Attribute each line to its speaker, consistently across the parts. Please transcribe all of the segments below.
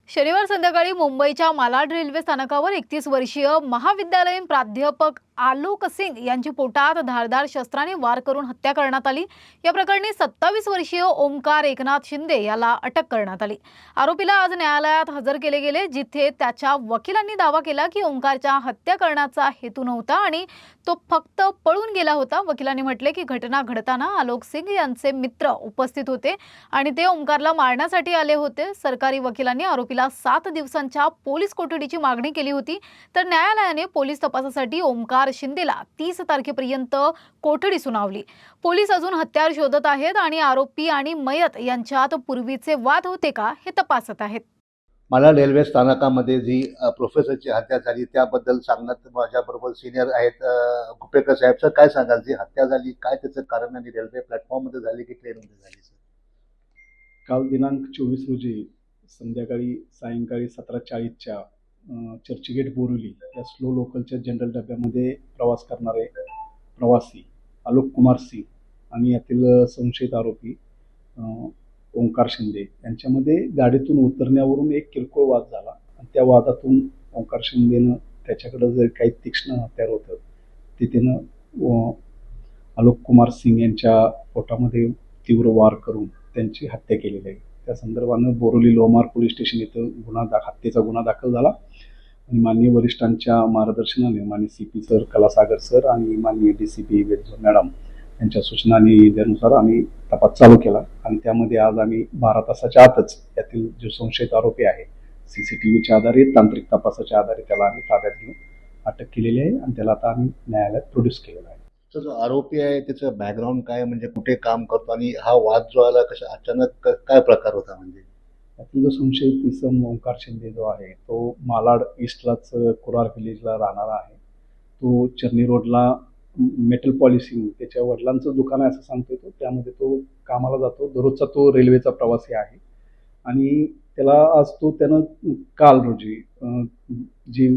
Speaker 1: शनिवार संध्याकाळी मुंबईच्या मालाड रेल्वे स्थानकावर 31 वर्षीय महाविद्यालयीन प्राध्यापक आलोक सिंग यांची पोटात धारदार शस्त्राने वार करून हत्या करण्यात आली। या प्रकरणी 27 वर्षीय ओमकार एकनाथ शिंदे याला अटक करण्यात आली। आरोपीला आज न्यायालयात हजर केले गेले, जिथे त्याच्या वकिलांनी दावा केला की ओमकारच्या हत्या करण्याचा हेतू नव्हता आणि तो फक्त पळून गेला होता। वकिलांनी म्हटले की घटना घडताना आलोक सिंग यांचे मित्र उपस्थित होते आणि ते ओमकारला मारण्यासाठी आले होते। सरकारी वकिलांनी आरोपीला 7 दिवसांच्या पोलीस कोठडीची मागणी केली होती, तर न्यायालयाने पोलीस तपासासाठी ओमकार शिंदेला 30 तारखेपर्यंत कोठडी सुनावली। पोलीस अजून हत्यार शोधत आहेत आणि आरोपी आणि मयत यांच्यात पूर्वीचे वाद होते का हे तपासत आहेत।
Speaker 2: मला रेल्वे स्थानकामध्ये जी प्रोफेसरची हत्या झाली त्याबद्दल सांगण्यात माझ्याबरोबर सिनियर आहेत गुपेकर साहेब। सर, काय सांगाल, जी हत्या झाली काय त्याचं कारण आणि रेल्वे प्लॅटफॉर्ममध्ये झाली की ट्रेनमध्ये झाली? सर,
Speaker 3: काल दिनांक 24 रोजी सायंकाळी 17:40च्या चर्चगेट बोरिवली या स्लो लोकलच्या जनरल डब्यामध्ये प्रवास करणारे प्रवासी आलोक कुमार सिंग आणि यातील संशयित आरोपी ओंकार शिंदे यांच्यामध्ये गाडीतून उतरण्यावरून एक किरकोळ वाद झाला आणि त्या वादातून ओंकार शिंदेनं त्याच्याकडे जर काही तीक्ष्ण हत्यार होतं ते त्यानं आलोक कुमार सिंग यांच्या पोटामध्ये तीव्र वार करून त्यांची हत्या केलेली आहे। त्या संदर्भानं बोरिवली लोहमार्ग पोलीस स्टेशन इथं हत्येचा गुन्हा दाखल झाला आणि माननीय वरिष्ठांच्या मार्गदर्शनाने माननीय CP सर, कलासागर सर आणि माननीय DCP मॅडम यांच्या सूचना आणि निर्देशानुसार आम्ही तपास चालू केला आणि त्यामध्ये आज आम्ही 12 तासाच्या आतच यातील जो संशयित आरोपी आहे CCTVच्या आधारे, तांत्रिक तपासाच्या आधारे त्याला आम्ही ताब्यात घेऊन अटक केलेली आहे आणि त्याला आता आम्ही न्यायालयात प्रोड्यूस केलेला आहे।
Speaker 2: तर जो आरोपी आहे त्याचं बॅकग्राऊंड काय, म्हणजे कुठे काम करतो आणि हा वाद जो आला कशा अचानक काय प्रकार होता? म्हणजे
Speaker 3: यातील जो संशयित इसम ओंकार शिंदे जो आहे तो मालाड ईस्टलाच कुरार विलेजला राहणारा आहे। तो चर्नी रोडला मेटल पॉलिशिंग त्याच्या वडिलांचं दुकान आहे असं सांगतोय तो, त्यामध्ये तो कामाला जातो। दररोजचा तो रेल्वेचा प्रवासी आहे आणि त्यानं काल रोजी जी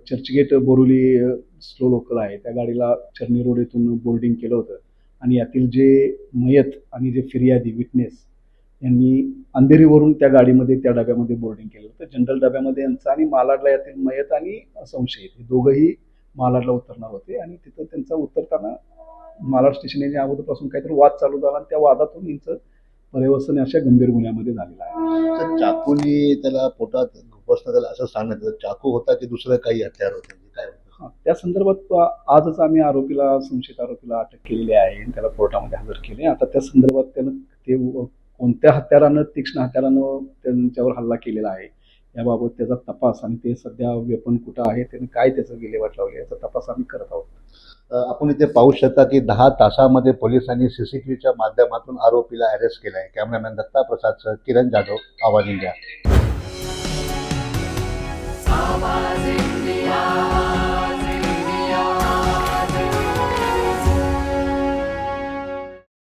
Speaker 3: चर्चगेट बोरिवली स्लो लोकल आहे त्या गाडीला चर्नी रोड येथून बोर्डिंग केलं होतं आणि यातील जे मयत आणि जे फिर्यादी विटनेस यांनी अंधेरीवरून त्या गाडीमध्ये त्या डब्यामध्ये बोर्डिंग केलं होतं। जनरल डब्यामध्ये यांचं आणि मालाडला यातील मयत आणि संशयित हे दोघंही मालाडला उतरणार होते आणि तिथं त्यांचा उतरताना मालाड स्टेशन येण्या अगोदरपासून काहीतरी वाद चालू झाला आणि त्या वादातून यांचं पर्यवसन अशा गंभीर गुन्ह्यामध्ये झालेलं आहे।
Speaker 2: तर चाकूनी त्याला पोटात घुसण्यात आलं असं सांगण्यात येतं। चाकू होता की दुसरं काही हत्यार होतं, काय होतं?
Speaker 3: त्या संदर्भात आजच आम्ही संशयित आरोपीला अटक केलेली आहे आणि त्याला कोर्टामध्ये हजर केले। आता त्या संदर्भात त्यानं ते कोणत्या हत्यारानं, तीक्ष्ण हत्यारानं त्यांच्यावर हल्ला केलेला आहे याबाबत त्याचा तपास आणि ते सध्या वेपन कुठं आहे, त्याने काय त्याचं विल्हेवाट लावली याचा तपास आम्ही करत आहोत।
Speaker 2: आपण इथे पाहू शकता की 10 तासामध्ये पोलिसांनी CCTVच्या माध्यमातून आरोपीला अरेस्ट केला आहे। कॅमेरामॅन दत्ता प्रसादसह किरण जाधव, आवाज इंडिया।